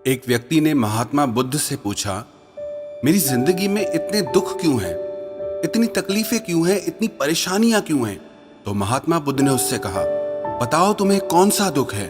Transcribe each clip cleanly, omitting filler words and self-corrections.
एक व्यक्ति ने महात्मा बुद्ध से पूछा, मेरी जिंदगी में इतने दुख क्यों हैं? इतनी तकलीफें क्यों हैं? इतनी परेशानियां क्यों हैं? तो महात्मा बुद्ध ने उससे कहा, बताओ तुम्हें कौन सा दुख है?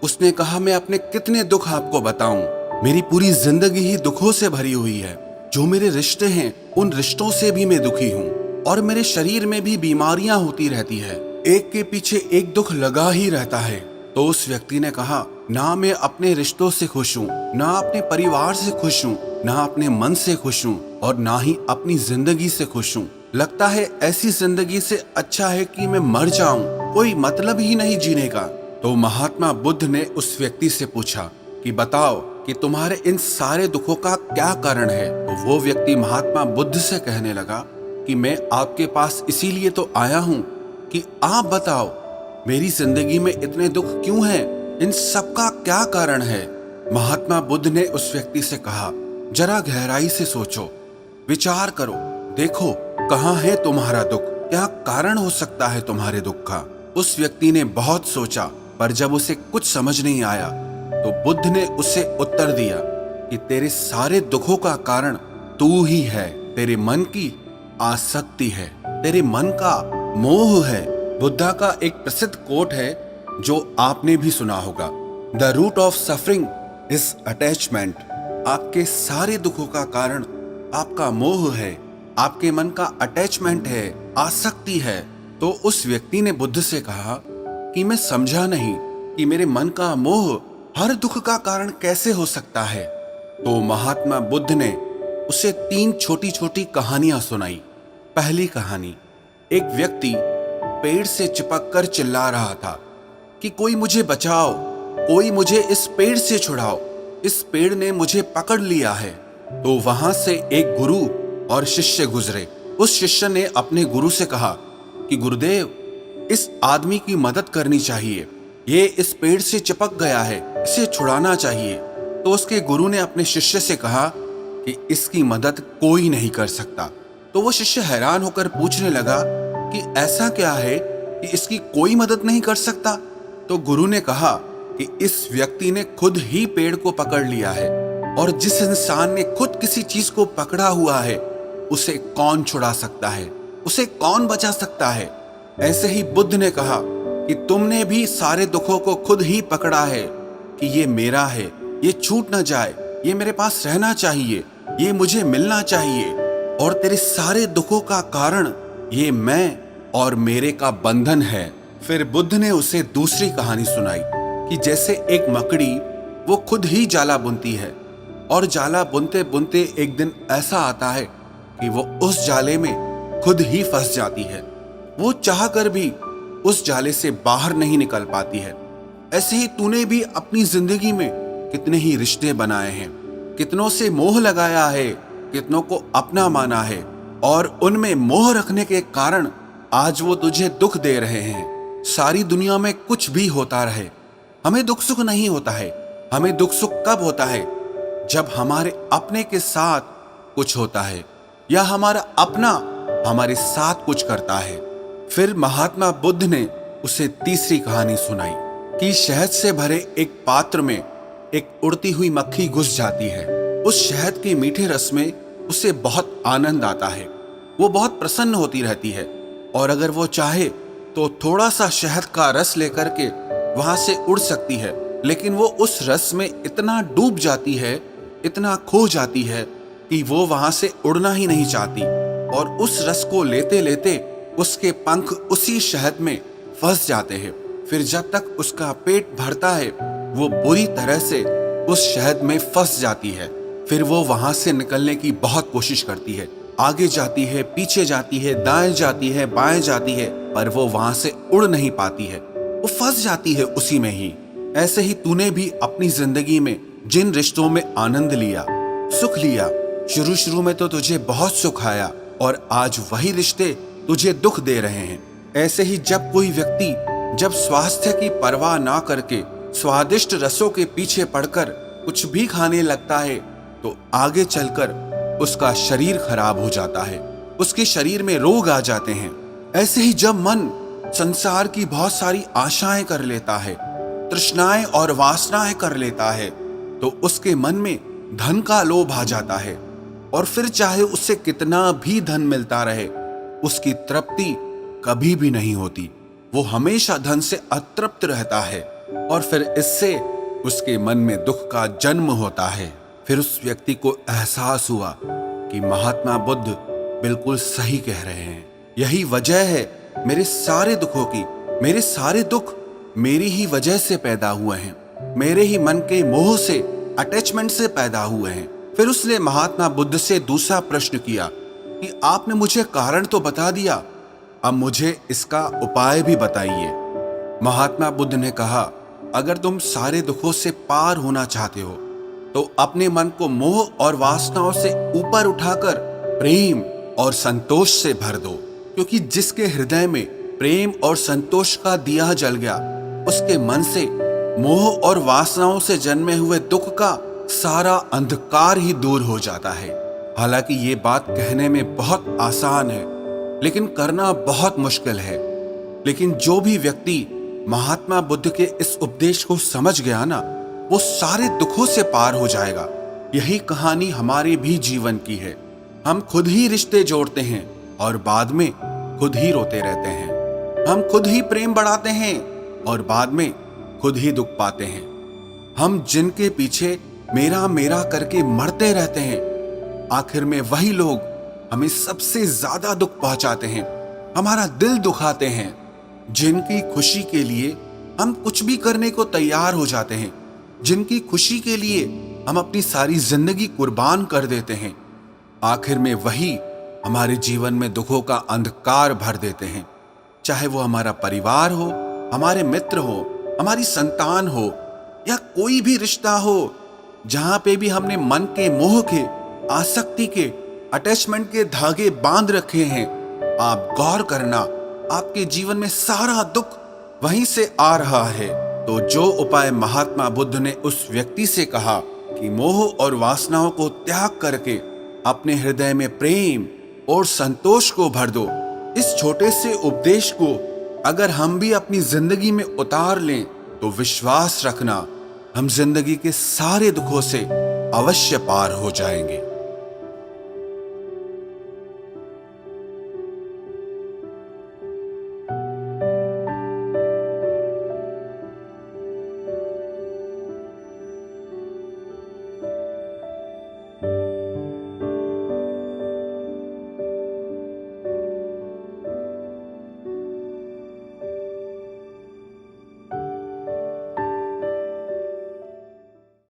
उसने कहा, मैं अपने कितने दुख आपको बताऊं? मेरी पूरी जिंदगी ही दुखों से भरी हुई है। जो मेरे रिश्ते हैं उन रिश्तों से भी मैं दुखी हूँ और मेरे शरीर में भी बीमारियां होती रहती है। एक के पीछे एक दुख लगा ही रहता है। तो उस व्यक्ति ने कहा, ना मैं अपने रिश्तों से खुश हूँ, ना अपने परिवार से खुश हूँ, ना अपने मन से खुश हूँ और ना ही अपनी जिंदगी से खुश हूँ। लगता है ऐसी जिंदगी से अच्छा है कि मैं मर जाऊं, कोई मतलब ही नहीं जीने का। तो महात्मा बुद्ध ने उस व्यक्ति से पूछा कि बताओ कि तुम्हारे इन सारे दुखों का क्या कारण है? तो वो व्यक्ति महात्मा बुद्ध से कहने लगा कि मैं आपके पास इसीलिए तो आया हूँ कि आप बताओ मेरी जिंदगी में इतने दुख क्यों हैं? इन सब का क्या कारण है? महात्मा बुद्ध ने उस व्यक्ति से कहा, जरा गहराई से सोचो, विचार करो, देखो कहाँ है तुम्हारा दुख, क्या कारण हो सकता है तुम्हारे दुख का। उस व्यक्ति ने बहुत सोचा, पर जब उसे कुछ समझ नहीं आया तो बुद्ध ने उसे उत्तर दिया कि तेरे सारे दुखों का कारण तू ही है। तेरे मन की आसक्ति है, तेरे मन का मोह है। बुद्धा का एक प्रसिद्ध कोट है जो आपने भी सुना होगा, the root of suffering is attachment. आपके सारे दुखों का कारण आपका मोह है, आपके मन का अटैचमेंट है, आसक्ति है। तो उस व्यक्ति ने बुद्ध से कहा कि मैं समझा नहीं कि मेरे मन का मोह हर दुख का कारण कैसे हो सकता है। तो महात्मा बुद्ध ने उसे 3 छोटी छोटी कहानियां सुनाई। पहली कहानी, एक व्यक्ति पेड़ से चिपक कर चिल्ला रहा था कि कोई मुझे बचाओ, कोई मुझे इस पेड़ से छुड़ाओ, इस पेड़ ने मुझे पकड़ लिया है। तो वहां से एक गुरु और शिष्य गुजरे। उस शिष्य ने अपने गुरु से कहा कि गुरुदेव, इस आदमी की मदद करनी चाहिए, ये इस पेड़ से चिपक गया है, इसे छुड़ाना चाहिए। तो उसके गुरु ने अपने शिष्य से कहा कि इसकी मदद कोई नहीं कर सकता। तो वो शिष्य हैरान होकर पूछने लगा कि ऐसा क्या है कि इसकी कोई मदद नहीं कर सकता। तो गुरु ने कहा कि इस व्यक्ति ने खुद ही पेड़ को पकड़ लिया है और जिस इंसान ने खुद किसी चीज को पकड़ा हुआ है उसे कौन छुड़ा सकता है, उसे कौन बचा सकता है। ऐसे ही बुद्ध ने कहा कि तुमने भी सारे दुखों को खुद ही पकड़ा है कि ये मेरा है, ये छूट ना जाए, ये मेरे पास रहना चाहिए, ये मुझे मिलना चाहिए। और तेरे सारे दुखों का कारण ये मैं और मेरे का बंधन है। फिर बुद्ध ने उसे दूसरी कहानी सुनाई कि जैसे एक मकड़ी वो खुद ही जाला बुनती है और जाला बुनते बुनते एक दिन ऐसा आता है कि वो उस जाले में खुद ही फंस जाती है। वो चाह कर भी उस जाले से बाहर नहीं निकल पाती है। ऐसे ही तूने भी अपनी जिंदगी में कितने ही रिश्ते बनाए हैं, कितनों से मोह लगाया है, कितनों को अपना माना है और उनमें मोह रखने के कारण आज वो तुझे दुख दे रहे हैं। सारी दुनिया में कुछ भी होता रहे, हमें दुख सुख नहीं होता है। हमें दुख सुख कब होता है? जब हमारे अपने के साथ कुछ होता है या हमारा अपना हमारे साथ कुछ करता है। फिर महात्मा बुद्ध ने उसे तीसरी कहानी सुनाई कि शहद से भरे एक पात्र में एक उड़ती हुई मक्खी घुस जाती है। उस शहद के मीठे रस में उसे बहुत आनंद आता है, वो बहुत प्रसन्न होती रहती है और अगर वो चाहे तो थोड़ा सा शहद का रस लेकर के वहां से उड़ सकती है, लेकिन वो उस रस में इतना डूब जाती है, इतना खो जाती है कि वो वहां से उड़ना ही नहीं चाहती और उस रस को लेते लेते उसके पंख उसी शहद में फंस जाते हैं। फिर जब तक उसका पेट भरता है वो बुरी तरह से उस शहद में फंस जाती है। फिर वो वहां से निकलने की बहुत कोशिश करती है, आगे जाती है, पीछे जाती है, दाएं जाती है, बाएं जाती है, पर वो वहां से उड़ नहीं पाती है, वो फंस जाती है उसी में ही। ऐसे ही तूने भी अपनी जिंदगी में जिन रिश्तों में आनंद लिया, सुख लिया, शुरू शुरू में तो तुझे बहुत सुख आया और आज वही रिश्ते तुझे दुख दे रहे हैं। ऐसे ही जब कोई व्यक्ति जब स्वास्थ्य की परवाह ना करके स्वादिष्ट रसों के पीछे पड़कर कुछ भी खाने लगता है तो आगे चलकर उसका शरीर खराब हो जाता है, उसके शरीर में रोग आ जाते हैं। ऐसे ही जब मन संसार की बहुत सारी आशाएं कर लेता है, तृष्णाएं और वासनाएं कर लेता है, तो उसके मन में धन का लोभ आ जाता है और फिर चाहे उससे कितना भी धन मिलता रहे, उसकी तृप्ति कभी भी नहीं होती। वो हमेशा धन से अतृप्त रहता है और फिर इससे उसके मन में दुख का जन्म होता है। फिर उस व्यक्ति को एहसास हुआ कि महात्मा बुद्ध बिल्कुल सही कह रहे हैं। यही वजह है मेरे सारे दुखों की। मेरे सारे दुख मेरी ही वजह से पैदा हुए हैं, मेरे ही मन के मोह से, अटैचमेंट से पैदा हुए हैं। फिर उसने महात्मा बुद्ध से दूसरा प्रश्न किया कि आपने मुझे कारण तो बता दिया, अब मुझे इसका उपाय भी बताइए। महात्मा बुद्ध ने कहा, अगर तुम सारे दुखों से पार होना चाहते हो तो अपने मन को मोह और वासनाओं से ऊपर उठाकर प्रेम और संतोष से भर दो, क्योंकि जिसके हृदय में प्रेम और संतोष का दिया जल गया, उसके मन से मोह और वासनाओं से जन्मे हुए दुख का सारा अंधकार ही दूर हो जाता है। हालांकि ये बात कहने में बहुत आसान है, लेकिन करना बहुत मुश्किल है। लेकिन जो भी व्यक्ति महात्मा बुद्ध के इस उपदेश को समझ गया ना, वो सारे दुखों से पार हो जाएगा। यही कहानी हमारे भी जीवन की है। हम खुद ही रिश्ते जोड़ते हैं और बाद में खुद ही रोते रहते हैं। हम खुद ही प्रेम बढ़ाते हैं और बाद में खुद ही दुख पाते हैं। हम जिनके पीछे मेरा मेरा करके मरते रहते हैं, आखिर में वही लोग हमें सबसे ज्यादा दुख पहुंचाते हैं, हमारा दिल दुखाते हैं। जिनकी खुशी के लिए हम कुछ भी करने को तैयार हो जाते हैं, जिनकी खुशी के लिए हम अपनी सारी जिंदगी कुर्बान कर देते हैं, आखिर में वही हमारे जीवन में दुखों का अंधकार भर देते हैं। चाहे वो हमारा परिवार हो, हमारे मित्र हो, हमारी संतान हो या कोई भी रिश्ता हो, जहां पे भी हमने मन के मोह के, आसक्ति के, अटैचमेंट के धागे बांध रखे हैं, आप गौर करना, आपके जीवन में सारा दुख वहीं से आ रहा है। तो जो उपाय महात्मा बुद्ध ने उस व्यक्ति से कहा कि मोह और वासनाओं को त्याग करके अपने हृदय में प्रेम और संतोष को भर दो, इस छोटे से उपदेश को अगर हम भी अपनी जिंदगी में उतार लें तो विश्वास रखना, हम जिंदगी के सारे दुखों से अवश्य पार हो जाएंगे।